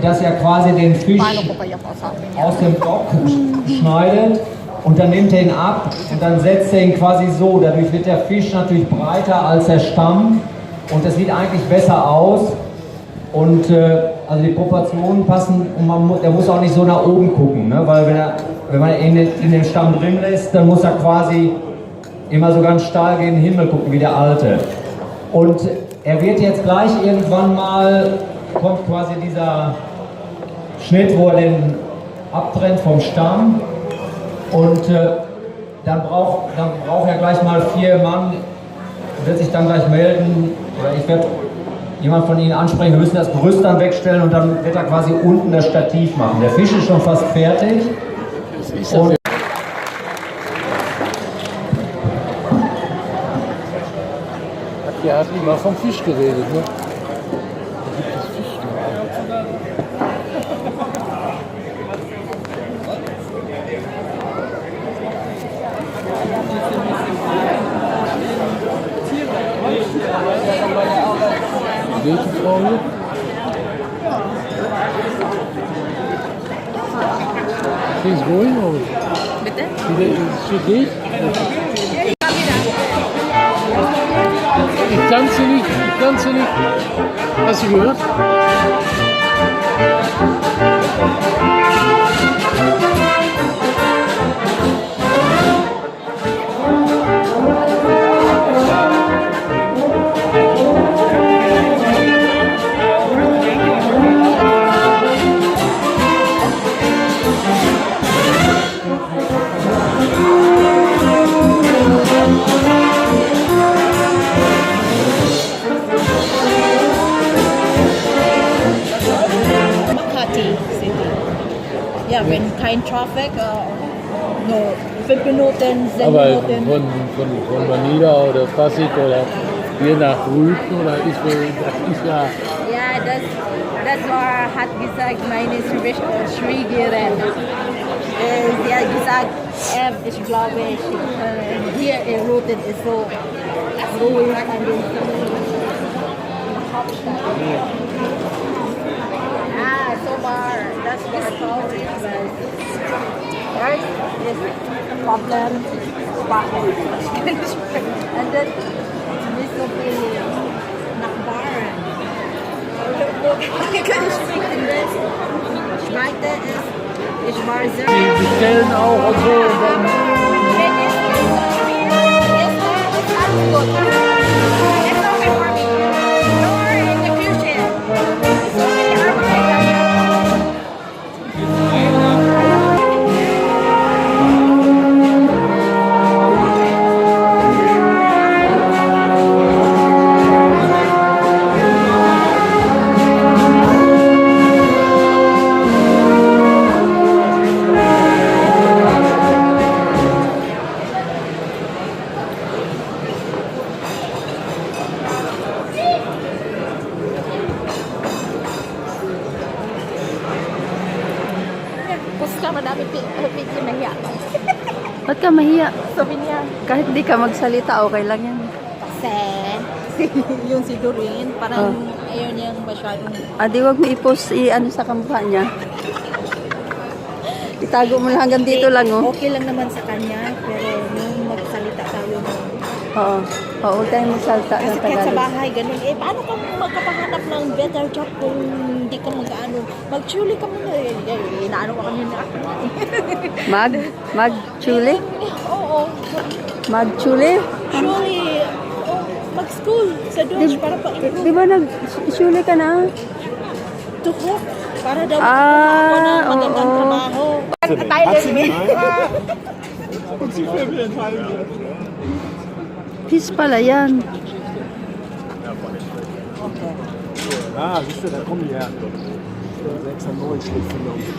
dass er quasi den Fisch aus dem Dock schneidet und dann nimmt er ihn ab und dann setzt er ihn quasi so. Dadurch wird der Fisch natürlich breiter als der Stamm und das sieht eigentlich besser aus. Und also die Proportionen passen und der muss auch nicht so nach oben gucken, ne? Weil wenn man ihn in den Stamm drin lässt, dann muss er quasi immer so ganz steil gegen den Himmel gucken wie der Alte. Und er wird jetzt gleich irgendwann mal, kommt quasi dieser Schnitt, wo er den abtrennt vom Stamm und dann braucht er gleich mal 4 Mann, wird sich dann gleich melden oder ich werde jemand von Ihnen ansprechen, wir müssen das Gerüst dann wegstellen und dann wird er quasi unten das Stativ machen. Der Fisch ist schon fast fertig. Und ja, hat immer vom Fisch geredet, ne? Da gibt es Fisch. Welche Frau hier? She's going or? Bitte? She geht? Ich tanze nicht, ich tanze nicht. Hast du gehört? Ja, wenn kein Traffic, nur 5 Minuten, 10 Aber Minuten. von Manila oder Pasig oder hier nach Rügen oder das ist ja. Ja, das war, hat gesagt, meine Schwiegerin. Sie hat gesagt, ich glaube, hier in Rügen ist so ruhig an den Hauptstadt. Das war traurig, weil first is problem bakit. And then nicht so viel Nachbarn. Ich kann nicht sprechen. Zweite ist, ich war sehr... Die bestellen auch und so. Wenn es so viel ist, ist alles gut. It's okay for me. Nor in the kitchen. So many Arbeit. Ba't ka mahiya? Sabi niya, Kahit di ka magsalita, okay lang yan. kasi yung si Doreen, parang ayaw niyang masyadong... Di wag mo i-post ano sa kampa niya. Itago mo lang hanggang dito lang, oh. Okay lang naman sa kanya, pero nung magsalita tayo Oo. Oo, huwag tayong magsalita kasi ng kahit sa Tagalog. bahay, ganun, paano ka magkapahanap ng better job kung hindi ka mag-ano, mag-chuli ka muna, inaano ka kanina. Mag-chuli? Oo, Mag-chuli? chuli, mag-school sa Dutch para pa-improve. Di ba nag-chuli ka na? Tuhok, para daw Ah, ako ng magandang oo. trabaho. Tayo Peace pala yan. Ah, siehst du, da kommen die her. 6 an 9 steht von da unten.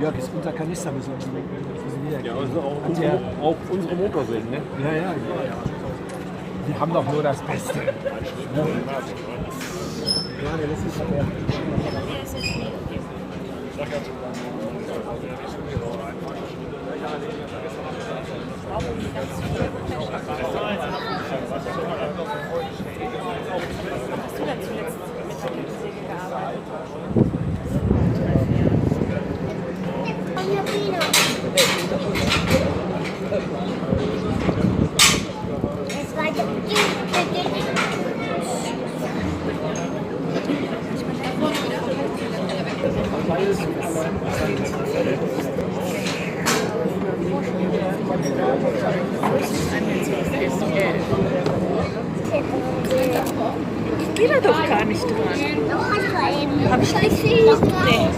Jörg ist unter Kanister besorgt. Ja, also auch unsere Motorsägen, ne? Ja, ja. Die haben doch nur das Beste. Ja, der lässt sich mehr. Ich bin da doch gar nicht dran. Hab ich nicht gesehen? Nee.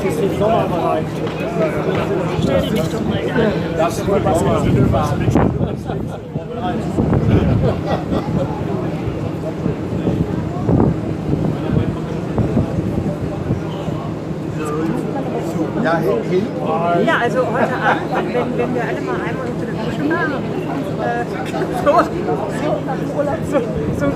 Stell dich doch mal an. Das ist was Ja, hin. Ja, also heute Abend, wenn wir alle mal einmal unter der Dusche waren, so